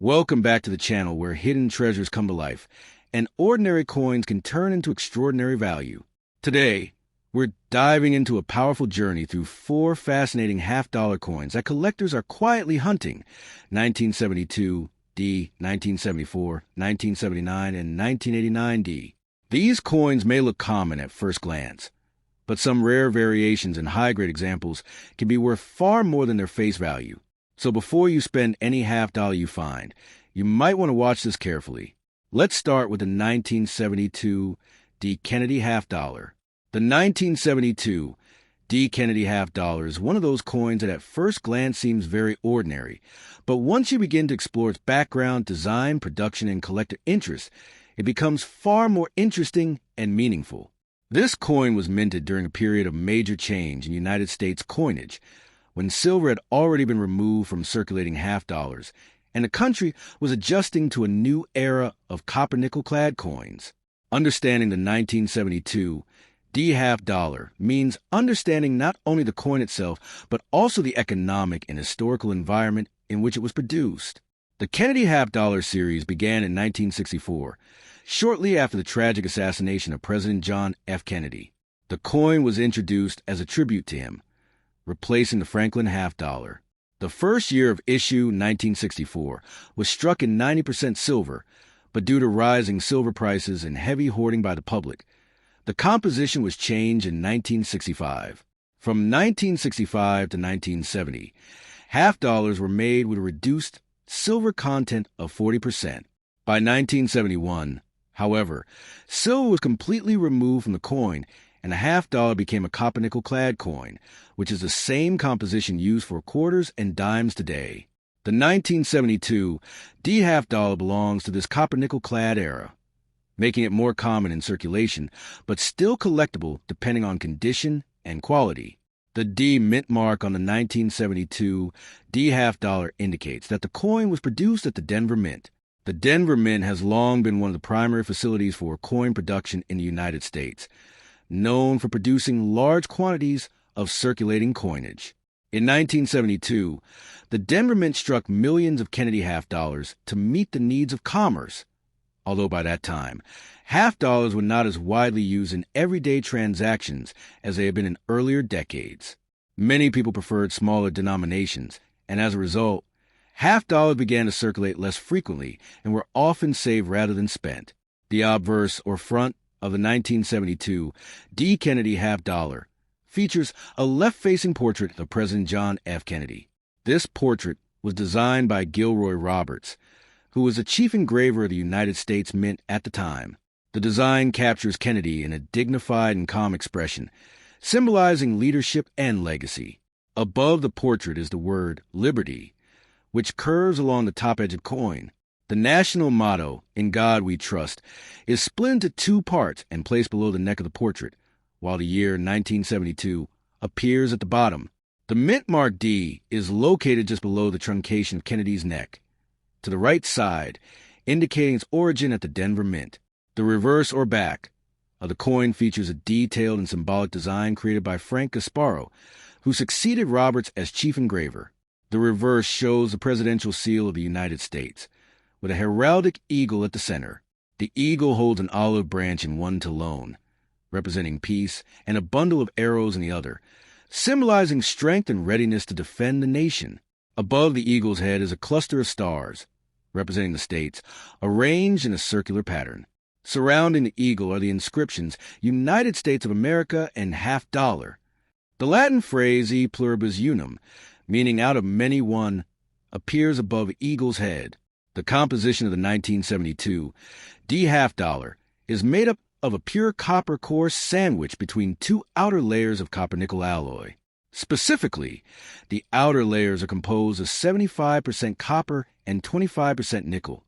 Welcome back to the channel where hidden treasures come to life and ordinary coins can turn into extraordinary value. Today, we're diving into a powerful journey through four fascinating half-dollar coins that collectors are quietly hunting: 1972 D, 1974, 1979, and 1989 D. These coins may look common at first glance, but some rare variations and high-grade examples can be worth far more than their face value. So before you spend any half-dollar you find, you might want to watch this carefully. Let's start with the 1972 D. Kennedy half-dollar. The 1972 D. Kennedy half-dollar is one of those coins that at first glance seems very ordinary, but once you begin to explore its background, design, production, and collector interest, it becomes far more interesting and meaningful. This coin was minted during a period of major change in United States coinage, when silver had already been removed from circulating half-dollars, and the country was adjusting to a new era of copper-nickel-clad coins. Understanding the 1972 D half-dollar means understanding not only the coin itself, but also the economic and historical environment in which it was produced. The Kennedy half-dollar series began in 1964, shortly after the tragic assassination of President John F. Kennedy. The coin was introduced as a tribute to him, replacing the Franklin half-dollar. The first year of issue, 1964, was struck in 90% silver, but due to rising silver prices and heavy hoarding by the public, the composition was changed in 1965. From 1965 to 1970, half-dollars were made with a reduced silver content of 40%. By 1971, however, silver was completely removed from the coin, and a half-dollar became a copper-nickel-clad coin, which is the same composition used for quarters and dimes today. The 1972 D half-dollar belongs to this copper-nickel-clad era, making it more common in circulation, but still collectible depending on condition and quality. The D mint mark on the 1972 D half-dollar indicates that the coin was produced at the Denver Mint. The Denver Mint has long been one of the primary facilities for coin production in the United States, known for producing large quantities of circulating coinage. In 1972, the Denver Mint struck millions of Kennedy half-dollars to meet the needs of commerce, although by that time, half-dollars were not as widely used in everyday transactions as they had been in earlier decades. Many people preferred smaller denominations, and as a result, half-dollars began to circulate less frequently and were often saved rather than spent. The obverse, or front, of the 1972 D. Kennedy half-dollar features a left-facing portrait of President John F. Kennedy. This portrait was designed by Gilroy Roberts, who was the chief engraver of the United States Mint at the time. The design captures Kennedy in a dignified and calm expression, symbolizing leadership and legacy. Above the portrait is the word Liberty, which curves along the top edge of the coin. The national motto, "In God We Trust," is split into two parts and placed below the neck of the portrait, while the year 1972 appears at the bottom. The mint mark D is located just below the truncation of Kennedy's neck, to the right side, indicating its origin at the Denver Mint. The reverse or back of the coin features a detailed and symbolic design created by Frank Gasparo, who succeeded Roberts as chief engraver. The reverse shows the presidential seal of the United States, with a heraldic eagle at the center. The eagle holds an olive branch in one talon, representing peace, and a bundle of arrows in the other, symbolizing strength and readiness to defend the nation. Above the eagle's head is a cluster of stars, representing the states, arranged in a circular pattern. Surrounding the eagle are the inscriptions United States of America and half-dollar. The Latin phrase e pluribus unum, meaning out of many one, appears above the eagle's head. The composition of the 1972 D half-dollar is made up of a pure copper core sandwiched between two outer layers of copper-nickel alloy. Specifically, the outer layers are composed of 75% copper and 25% nickel,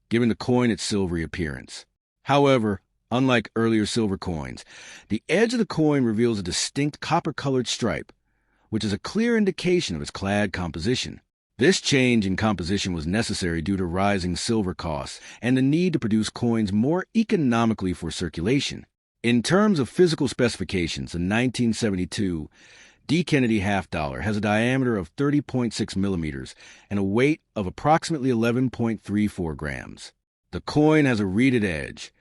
giving the coin its silvery appearance. However, unlike earlier silver coins, the edge of the coin reveals a distinct copper-colored stripe, which is a clear indication of its clad composition. This change in composition was necessary due to rising silver costs and the need to produce coins more economically for circulation. In terms of physical specifications, the 1972 D. Kennedy half dollar has a diameter of 30.6 millimeters and a weight of approximately 11.34 grams. The coin has a reeded edge,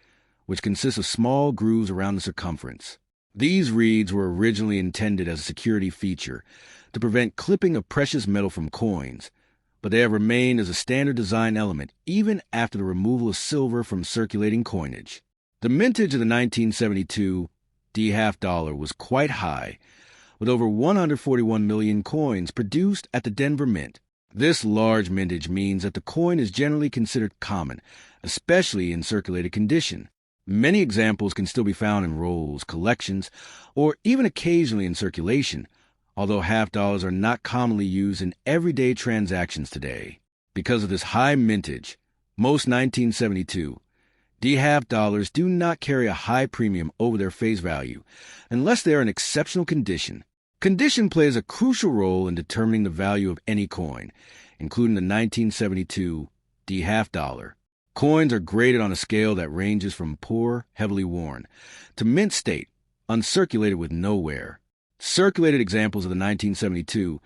which consists of small grooves around the circumference. These reeds were originally intended as a security feature to prevent clipping of precious metal from coins, but they have remained as a standard design element even after the removal of silver from circulating coinage. The mintage of the 1972 D half dollar was quite high, with over 141 million coins produced at the Denver Mint. This large mintage means that the coin is generally considered common, especially in circulated condition. Many examples can still be found in rolls, collections, or even occasionally in circulation, although half dollars are not commonly used in everyday transactions today. Because of this high mintage, most 1972 D half dollars do not carry a high premium over their face value unless they are in exceptional condition. Condition plays a crucial role in determining the value of any coin, including the 1972 D half dollar. Coins are graded on a scale that ranges from poor, heavily worn, to mint state, uncirculated with no wear. Circulated examples of the 1972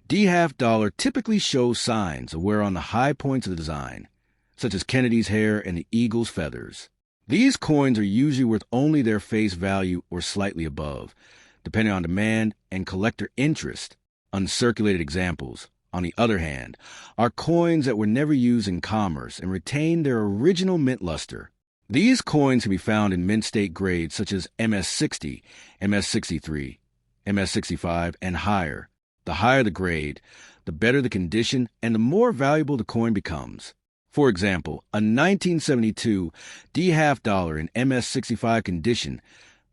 D half dollar typically show signs of wear on the high points of the design, such as Kennedy's hair and the eagle's feathers. These coins are usually worth only their face value or slightly above, depending on demand and collector interest. Uncirculated examples, on the other hand, are coins that were never used in commerce and retain their original mint luster. These coins can be found in mint state grades such as MS-60, MS-63, MS-65, and higher. The higher the grade, the better the condition and the more valuable the coin becomes. For example, a 1972 D half dollar in MS-65 condition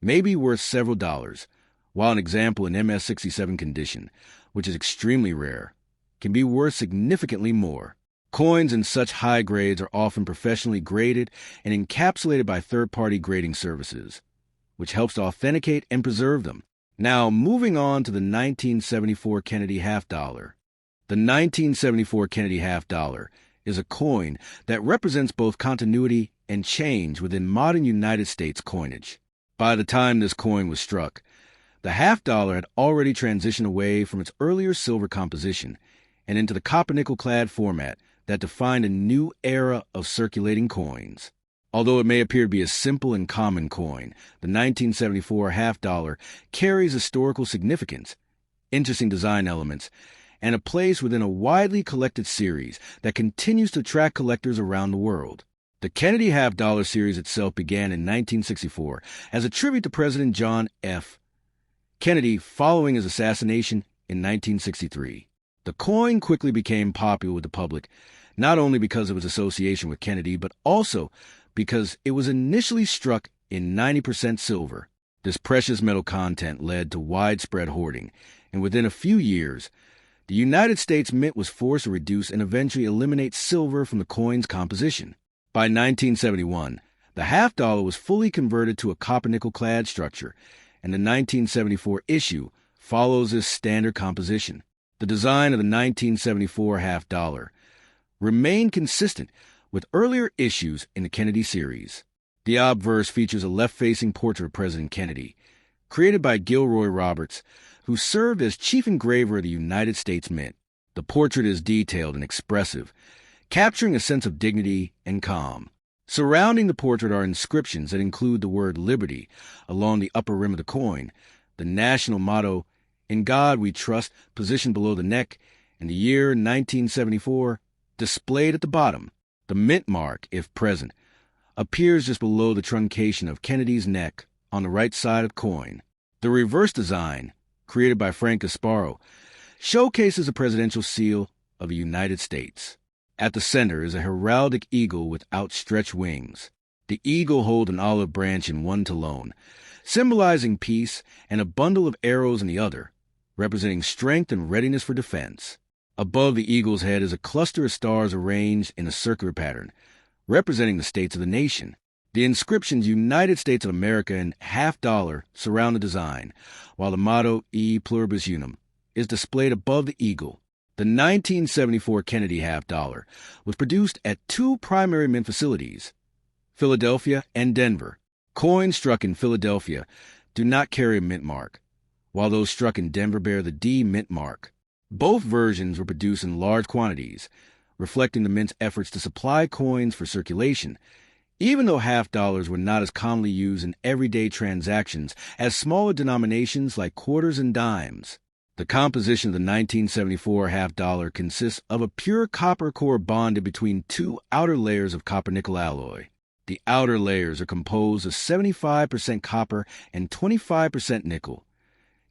may be worth several dollars, while an example in MS-67 condition, which is extremely rare, can be worth significantly more. Coins in such high grades are often professionally graded and encapsulated by third-party grading services, which helps to authenticate and preserve them. Now, moving on to the 1974 Kennedy half dollar. The 1974 Kennedy half dollar is a coin that represents both continuity and change within modern United States coinage. By the time this coin was struck, the half dollar had already transitioned away from its earlier silver composition and into the copper-nickel-clad format that defined a new era of circulating coins. Although it may appear to be a simple and common coin, the 1974 half dollar carries historical significance, interesting design elements, and a place within a widely collected series that continues to attract collectors around the world. The Kennedy half dollar series itself began in 1964 as a tribute to President John F. Kennedy following his assassination in 1963. The coin quickly became popular with the public, not only because of its association with Kennedy, but also because it was initially struck in 90% silver. This precious metal content led to widespread hoarding, and within a few years, the United States Mint was forced to reduce and eventually eliminate silver from the coin's composition. By 1971, the half dollar was fully converted to a copper-nickel-clad structure, and the 1974 issue follows this standard composition. The design of the 1974 half dollar remained consistent with earlier issues in the Kennedy series. The obverse features a left-facing portrait of President Kennedy, created by Gilroy Roberts, who served as chief engraver of the United States Mint. The portrait is detailed and expressive, capturing a sense of dignity and calm. Surrounding the portrait are inscriptions that include the word liberty along the upper rim of the coin, the national motto, "In God We Trust," positioned below the neck, and the year 1974 displayed at the bottom. The mint mark, if present, appears just below the truncation of Kennedy's neck on the right side of the coin. The reverse design, created by Frank Gasparo, showcases the presidential seal of the United States. At the center is a heraldic eagle with outstretched wings. The eagle holds an olive branch in one talon, symbolizing peace, and a bundle of arrows in the other, representing strength and readiness for defense. Above the eagle's head is a cluster of stars arranged in a circular pattern, representing the states of the nation. The inscriptions United States of America and half dollar surround the design, while the motto E Pluribus Unum is displayed above the eagle. The 1974 Kennedy half dollar was produced at two primary mint facilities, Philadelphia and Denver. Coins struck in Philadelphia do not carry a mint mark, while those struck in Denver bear the D Mint mark. Both versions were produced in large quantities, reflecting the Mint's efforts to supply coins for circulation, even though half dollars were not as commonly used in everyday transactions as smaller denominations like quarters and dimes. The composition of the 1974 half dollar consists of a pure copper core bonded between two outer layers of copper-nickel alloy. The outer layers are composed of 75% copper and 25% nickel,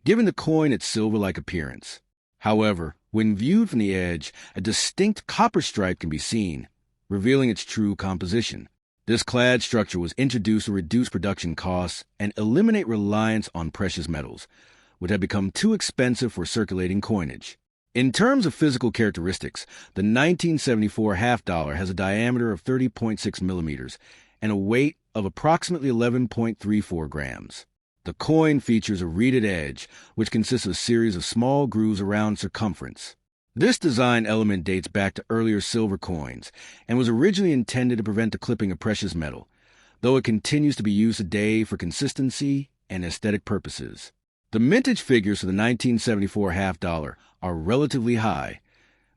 giving the coin its silver-like appearance. However, when viewed from the edge, a distinct copper stripe can be seen, revealing its true composition. This clad structure was introduced to reduce production costs and eliminate reliance on precious metals, which had become too expensive for circulating coinage. In terms of physical characteristics, the 1974 half dollar has a diameter of 30.6 millimeters and a weight of approximately 11.34 grams. The coin features a reeded edge, which consists of a series of small grooves around circumference. This design element dates back to earlier silver coins and was originally intended to prevent the clipping of precious metal, though it continues to be used today for consistency and aesthetic purposes. The mintage figures for the 1974 half dollar are relatively high,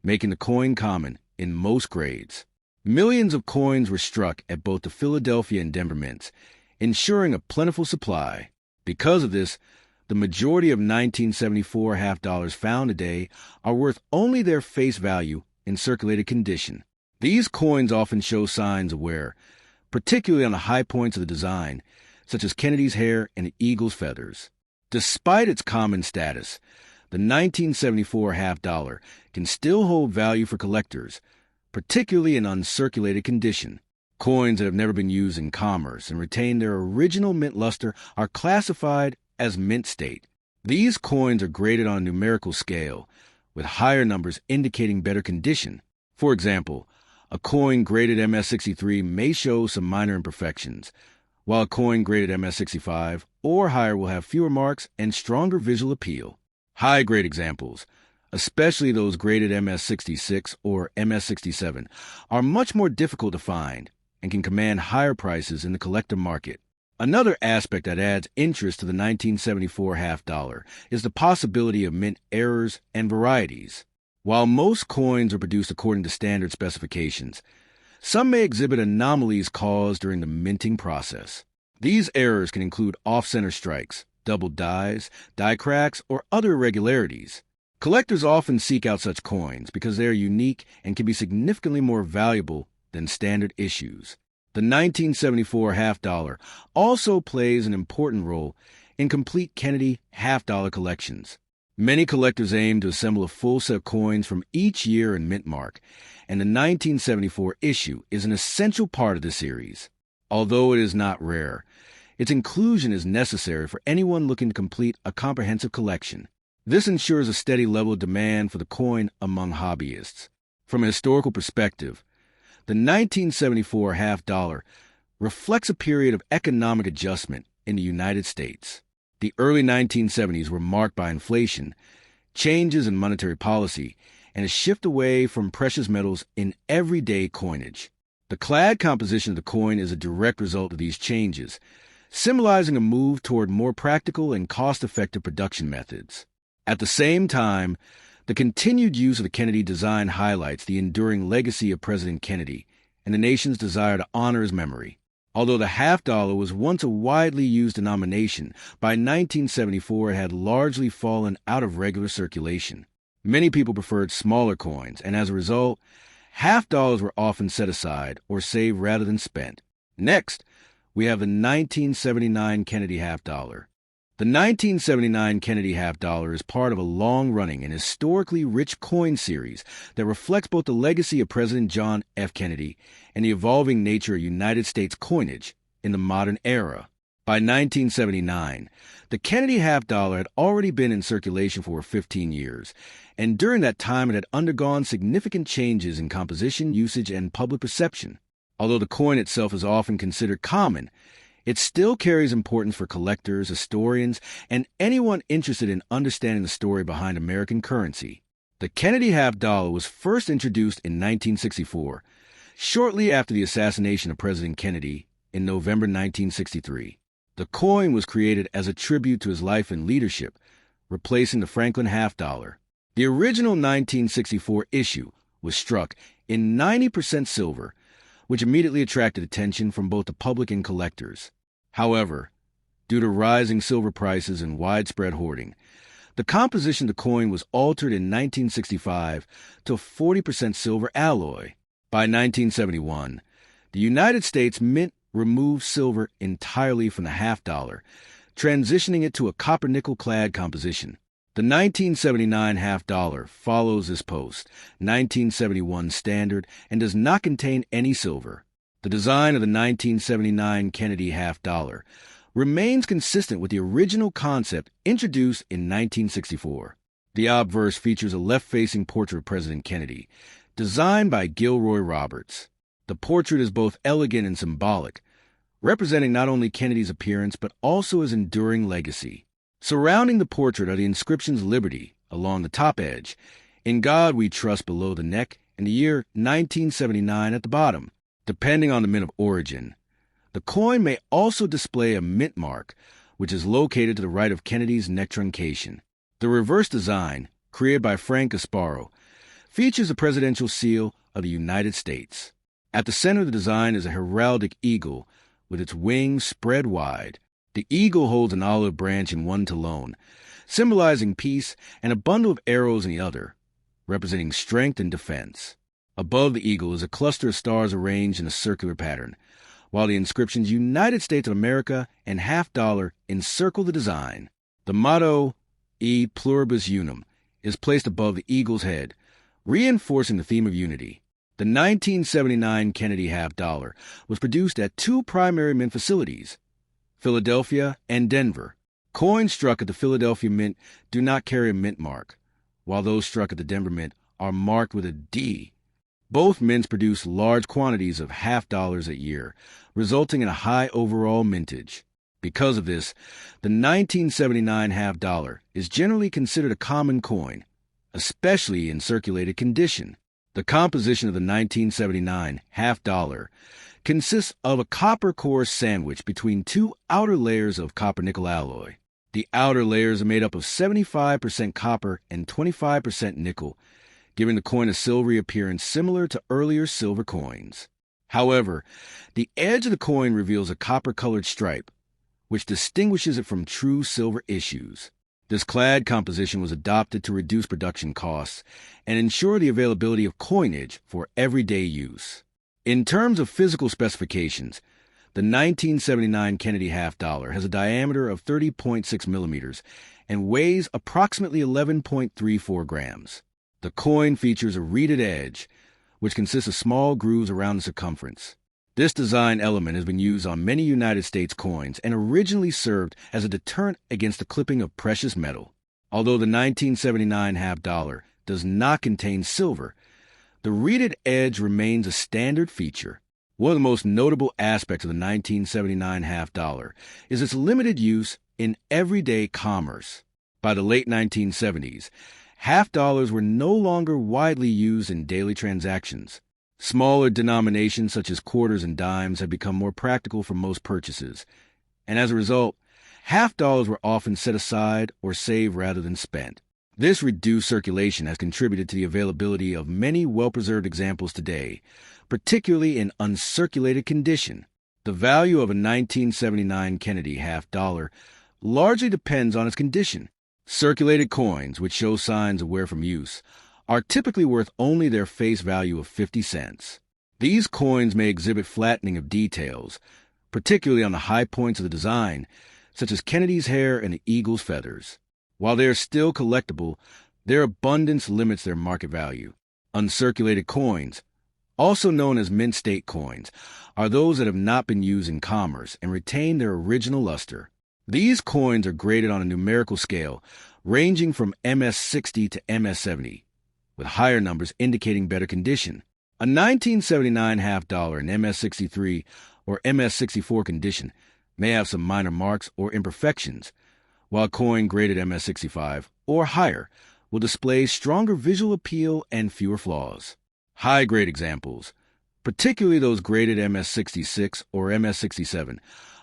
making the coin common in most grades. Millions of coins were struck at both the Philadelphia and Denver mints, ensuring a plentiful supply. Because of this, the majority of 1974 half dollars found today are worth only their face value in circulated condition. These coins often show signs of wear, particularly on the high points of the design, such as Kennedy's hair and the eagle's feathers. Despite its common status, the 1974 half dollar can still hold value for collectors, particularly in uncirculated condition. Coins that have never been used in commerce and retain their original mint luster are classified as mint state. These coins are graded on a numerical scale, with higher numbers indicating better condition. For example, a coin graded MS-63 may show some minor imperfections, while a coin graded MS-65 or higher will have fewer marks and stronger visual appeal. High-grade examples, especially those graded MS-66 or MS-67, are much more difficult to find and can command higher prices in the collector market. Another aspect that adds interest to the 1974 half dollar is the possibility of mint errors and varieties. While most coins are produced according to standard specifications, some may exhibit anomalies caused during the minting process. These errors can include off-center strikes, double dies, die cracks, or other irregularities. Collectors often seek out such coins because they are unique and can be significantly more valuable than standard issues. The 1974 half dollar also plays an important role in complete Kennedy half-dollar collections. Many collectors aim to assemble a full set of coins from each year and mint mark, and the 1974 issue is an essential part of the series. Although it is not rare, its inclusion is necessary for anyone looking to complete a comprehensive collection. This ensures a steady level of demand for the coin among hobbyists. From a historical perspective, the 1974 half dollar reflects a period of economic adjustment in the United States. The early 1970s were marked by inflation, changes in monetary policy, and a shift away from precious metals in everyday coinage. The clad composition of the coin is a direct result of these changes, symbolizing a move toward more practical and cost-effective production methods. At the same time, the continued use of the Kennedy design highlights the enduring legacy of President Kennedy and the nation's desire to honor his memory. Although the half dollar was once a widely used denomination, by 1974 it had largely fallen out of regular circulation. Many people preferred smaller coins, and as a result, half dollars were often set aside or saved rather than spent. Next, we have the 1979 Kennedy half dollar. The 1979 Kennedy half dollar is part of a long-running and historically rich coin series that reflects both the legacy of President John F. Kennedy and the evolving nature of United States coinage in the modern era. By 1979, the Kennedy half dollar had already been in circulation for 15 years, and during that time it had undergone significant changes in composition, usage, and public perception. Although the coin itself is often considered common, it still carries importance for collectors, historians, and anyone interested in understanding the story behind American currency. The Kennedy half dollar was first introduced in 1964, shortly after the assassination of President Kennedy in November 1963. The coin was created as a tribute to his life and leadership, replacing the Franklin half dollar. The original 1964 issue was struck in 90% silver, which immediately attracted attention from both the public and collectors. However, due to rising silver prices and widespread hoarding, the composition of the coin was altered in 1965 to 40% silver alloy. By 1971, the United States Mint removed silver entirely from the half dollar, transitioning it to a copper-nickel clad composition. The 1979 half dollar follows this post-1971 standard and does not contain any silver. The design of the 1979 Kennedy half dollar remains consistent with the original concept introduced in 1964. The obverse features a left-facing portrait of President Kennedy, designed by Gilroy Roberts. The portrait is both elegant and symbolic, representing not only Kennedy's appearance but also his enduring legacy. Surrounding the portrait are the inscriptions Liberty along the top edge, In God We Trust below the neck, and the year 1979 at the bottom. Depending on the mint of origin, the coin may also display a mint mark, which is located to the right of Kennedy's neck truncation. The reverse design, created by Frank Gasparo, features the presidential seal of the United States. At the center of the design is a heraldic eagle with its wings spread wide. The eagle holds an olive branch in one talon, symbolizing peace, and a bundle of arrows in the other, representing strength and defense. Above the eagle is a cluster of stars arranged in a circular pattern, while the inscriptions United States of America and half dollar encircle the design. The motto, E Pluribus Unum, is placed above the eagle's head, reinforcing the theme of unity. The 1979 Kennedy half dollar was produced at two primary mint facilities, Philadelphia and Denver. Coins struck at the Philadelphia Mint do not carry a mint mark, while those struck at the Denver Mint are marked with a D. Both mints produce large quantities of half dollars a year, resulting in a high overall mintage. Because of this, the 1979 half dollar is generally considered a common coin, especially in circulated condition. The composition of the 1979 half dollar consists of a copper core sandwiched between two outer layers of copper-nickel alloy. The outer layers are made up of 75% copper and 25% nickel, giving the coin a silvery appearance similar to earlier silver coins. However, the edge of the coin reveals a copper-colored stripe, which distinguishes it from true silver issues. This clad composition was adopted to reduce production costs and ensure the availability of coinage for everyday use. In terms of physical specifications, the 1979 Kennedy half dollar has a diameter of 30.6 millimeters and weighs approximately 11.34 grams. The coin features a reeded edge, which consists of small grooves around the circumference. This design element has been used on many United States coins and originally served as a deterrent against the clipping of precious metal. Although the 1979 half dollar does not contain silver, the reeded edge remains a standard feature. One of the most notable aspects of the 1979 half dollar is its limited use in everyday commerce. By the late 1970s, half dollars were no longer widely used in daily transactions. Smaller denominations such as quarters and dimes have become more practical for most purchases, and as a result, half dollars were often set aside or saved rather than spent. This reduced circulation has contributed to the availability of many well-preserved examples today, particularly in uncirculated condition. The value of a 1979 Kennedy half dollar largely depends on its condition. Circulated coins, which show signs of wear from use, are typically worth only their face value of 50 cents. These coins may exhibit flattening of details, particularly on the high points of the design, such as Kennedy's hair and the eagle's feathers. While they are still collectible, their abundance limits their market value. Uncirculated coins, also known as mint state coins, are those that have not been used in commerce and retain their original luster. These coins are graded on a numerical scale ranging from MS-60 to MS-70, with higher numbers indicating better condition. A 1979 half dollar in MS-63 or MS-64 condition may have some minor marks or imperfections, while a coin graded MS-65 or higher will display stronger visual appeal and fewer flaws. High-grade examples, particularly those graded MS-66 or MS-67,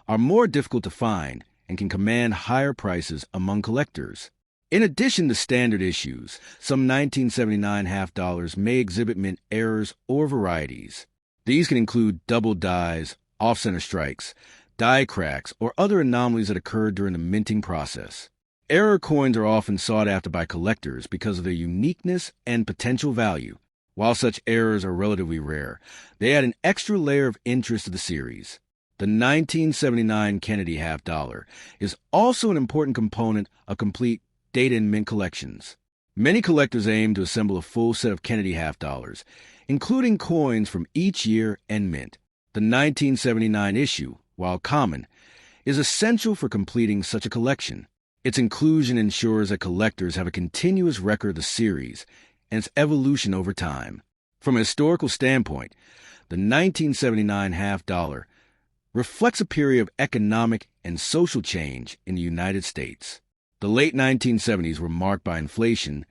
are more difficult to find and can command higher prices among collectors. In addition to standard issues, some 1979 half dollars may exhibit mint errors or varieties. These can include double dies, off-center strikes, die cracks, or other anomalies that occurred during the minting process. Error coins are often sought after by collectors because of their uniqueness and potential value. While such errors are relatively rare, they add an extra layer of interest to the series. The 1979 Kennedy half dollar is also an important component of complete data and mint collections. Many collectors aim to assemble a full set of Kennedy half dollars, including coins from each year and mint. The 1979 issue, while common, is essential for completing such a collection. Its inclusion ensures that collectors have a continuous record of the series and its evolution over time. From a historical standpoint, the 1979 half dollar reflects a period of economic and social change in the United States. The late 1970s were marked by inflation,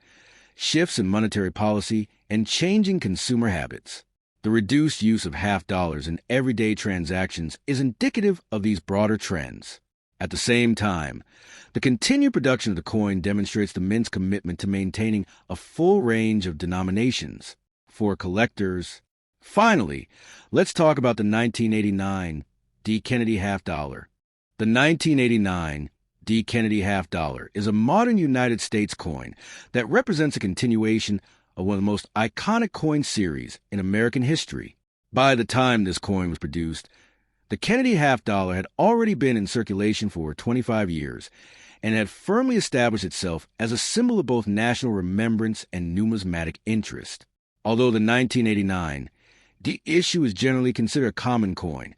shifts in monetary policy, and changing consumer habits. The reduced use of half dollars in everyday transactions is indicative of these broader trends. At the same time, the continued production of the coin demonstrates the mint's commitment to maintaining a full range of denominations for collectors. Finally, let's talk about the 1989 D. Kennedy half dollar. The 1989 D. Kennedy half dollar is a modern United States coin that represents a continuation of one of the most iconic coin series in American history. By the time this coin was produced, the Kennedy half dollar had already been in circulation for 25 years and had firmly established itself as a symbol of both national remembrance and numismatic interest. Although the 1989 D issue is generally considered a common coin,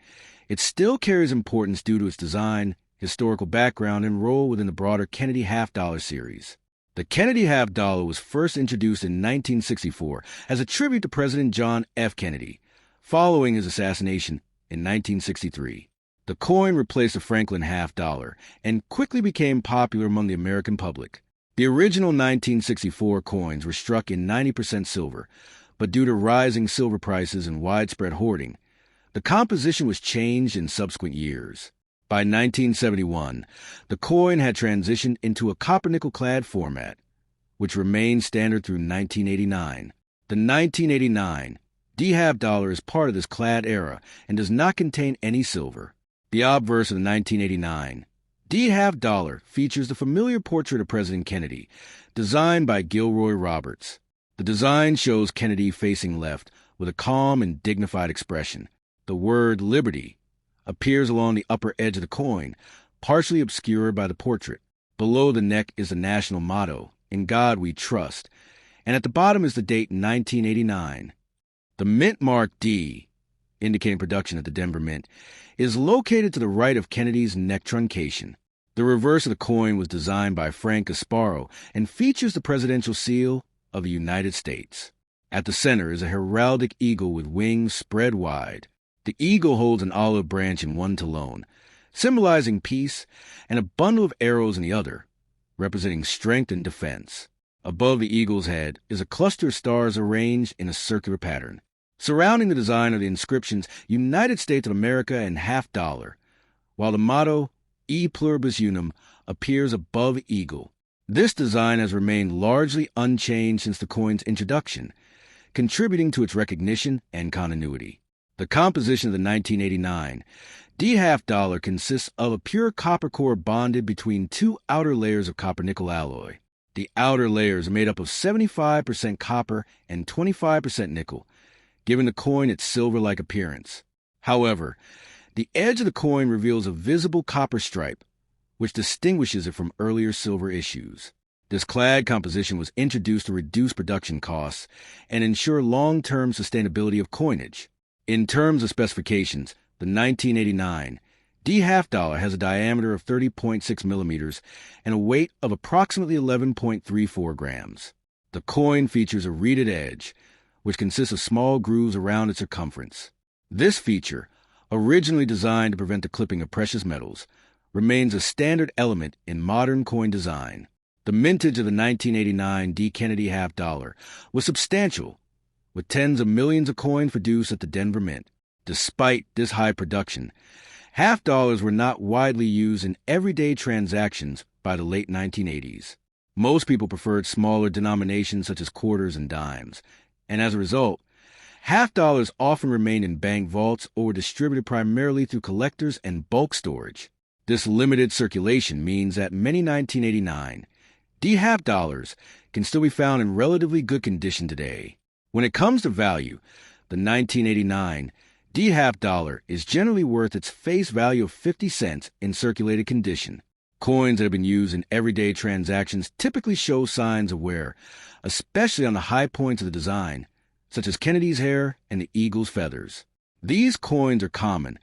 it still carries importance due to its design, historical background, and role within the broader Kennedy half dollar series. The Kennedy half dollar was first introduced in 1964 as a tribute to President John F. Kennedy, following his assassination in 1963. The coin replaced the Franklin half dollar and quickly became popular among the American public. The original 1964 coins were struck in 90% silver, but due to rising silver prices and widespread hoarding, the composition was changed in subsequent years. By 1971, the coin had transitioned into a copper-nickel-clad format, which remained standard through 1989. The 1989 D half dollar is part of this clad era and does not contain any silver. The obverse of the 1989 D half dollar features the familiar portrait of President Kennedy, designed by Gilroy Roberts. The design shows Kennedy facing left with a calm and dignified expression. The word liberty appears along the upper edge of the coin, partially obscured by the portrait. Below the neck is the national motto, "In God We Trust," and at the bottom is the date 1989. The mint mark D, indicating production at the Denver Mint, is located to the right of Kennedy's neck truncation. The reverse of the coin was designed by Frank Gasparro and features the presidential seal of the United States. At the center is a heraldic eagle with wings spread wide. The eagle holds an olive branch in one talon, symbolizing peace, and a bundle of arrows in the other, representing strength and defense. Above the eagle's head is a cluster of stars arranged in a circular pattern. Surrounding the design are the inscriptions United States of America and half dollar, while the motto E Pluribus Unum appears above the eagle. This design has remained largely unchanged since the coin's introduction, contributing to its recognition and continuity. The composition of the 1989 D half dollar consists of a pure copper core bonded between two outer layers of copper-nickel alloy. The outer layers are made up of 75% copper and 25% nickel, giving the coin its silver-like appearance. However, the edge of the coin reveals a visible copper stripe, which distinguishes it from earlier silver issues. This clad composition was introduced to reduce production costs and ensure long-term sustainability of coinage. In terms of specifications, the 1989 D half dollar has a diameter of 30.6 millimeters and a weight of approximately 11.34 grams. The coin features a reeded edge, which consists of small grooves around its circumference. This feature, originally designed to prevent the clipping of precious metals, remains a standard element in modern coin design. The mintage of the 1989 D. Kennedy half dollar was substantial, with tens of millions of coins produced at the Denver Mint. Despite this high production, half dollars were not widely used in everyday transactions by the late 1980s. Most people preferred smaller denominations such as quarters and dimes, and as a result, half dollars often remained in bank vaults or were distributed primarily through collectors and bulk storage. This limited circulation means that many 1989 D-half dollars can still be found in relatively good condition today. When it comes to value, the 1989 D-half dollar is generally worth its face value of 50 cents in circulated condition. Coins that have been used in everyday transactions typically show signs of wear, especially on the high points of the design, such as Kennedy's hair and the eagle's feathers. These coins are common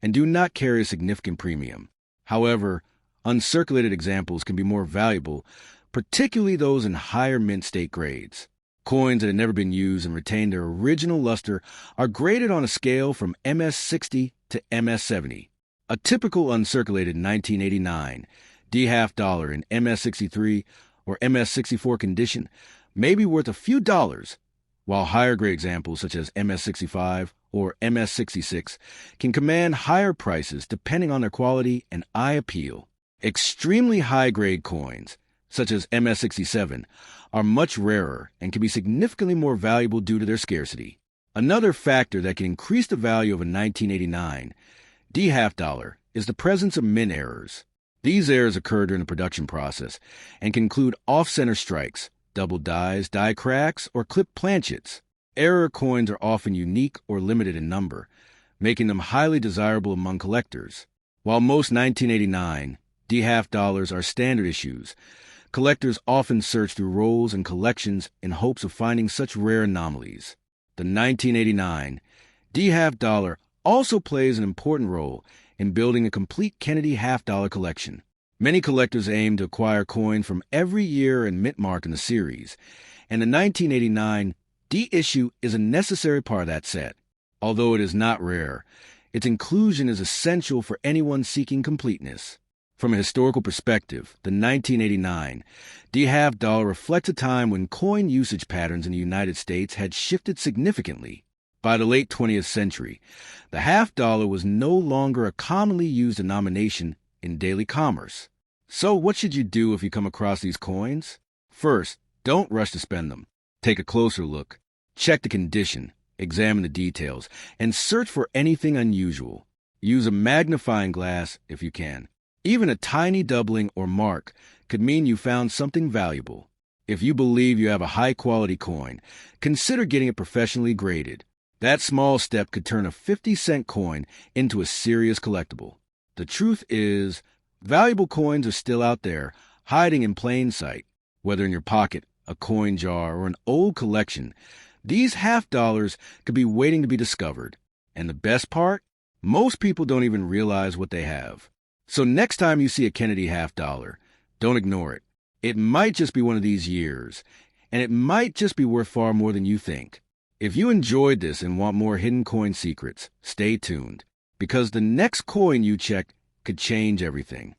and do not carry a significant premium. However, uncirculated examples can be more valuable, particularly those in higher mint state grades. Coins that have never been used and retain their original luster are graded on a scale from MS-60 to MS-70. A typical uncirculated 1989 D-half dollar in MS-63 or MS-64 condition may be worth a few dollars, while higher grade examples such as MS-65 or MS-66 can command higher prices depending on their quality and eye appeal. Extremely high grade coins, such as MS-67, are much rarer and can be significantly more valuable due to their scarcity. Another factor that can increase the value of a 1989 D-half dollar is the presence of mint errors. These errors occur during the production process and can include off-center strikes, double dies, die cracks, or clipped planchets. Error coins are often unique or limited in number, making them highly desirable among collectors. While most 1989 D-half dollars are standard issues, collectors often search through rolls and collections in hopes of finding such rare anomalies. The 1989 D-half dollar also plays an important role in building a complete Kennedy half-dollar collection. Many collectors aim to acquire coins from every year and mint mark in the series, and the 1989 D issue is a necessary part of that set. Although it is not rare, its inclusion is essential for anyone seeking completeness. From a historical perspective, the 1989 D-half dollar reflects a time when coin usage patterns in the United States had shifted significantly. By the late 20th century, the half dollar was no longer a commonly used denomination in daily commerce. So what should you do if you come across these coins? First, don't rush to spend them. Take a closer look. Check the condition, examine the details, and search for anything unusual. Use a magnifying glass if you can. Even a tiny doubling or mark could mean you found something valuable. If you believe you have a high-quality coin, consider getting it professionally graded. That small step could turn a 50-cent coin into a serious collectible. The truth is, valuable coins are still out there, hiding in plain sight. Whether in your pocket, a coin jar, or an old collection, these half dollars could be waiting to be discovered. And the best part? Most people don't even realize what they have. So next time you see a Kennedy half dollar, don't ignore it. It might just be one of these years, and it might just be worth far more than you think. If you enjoyed this and want more hidden coin secrets, stay tuned, because the next coin you check could change everything.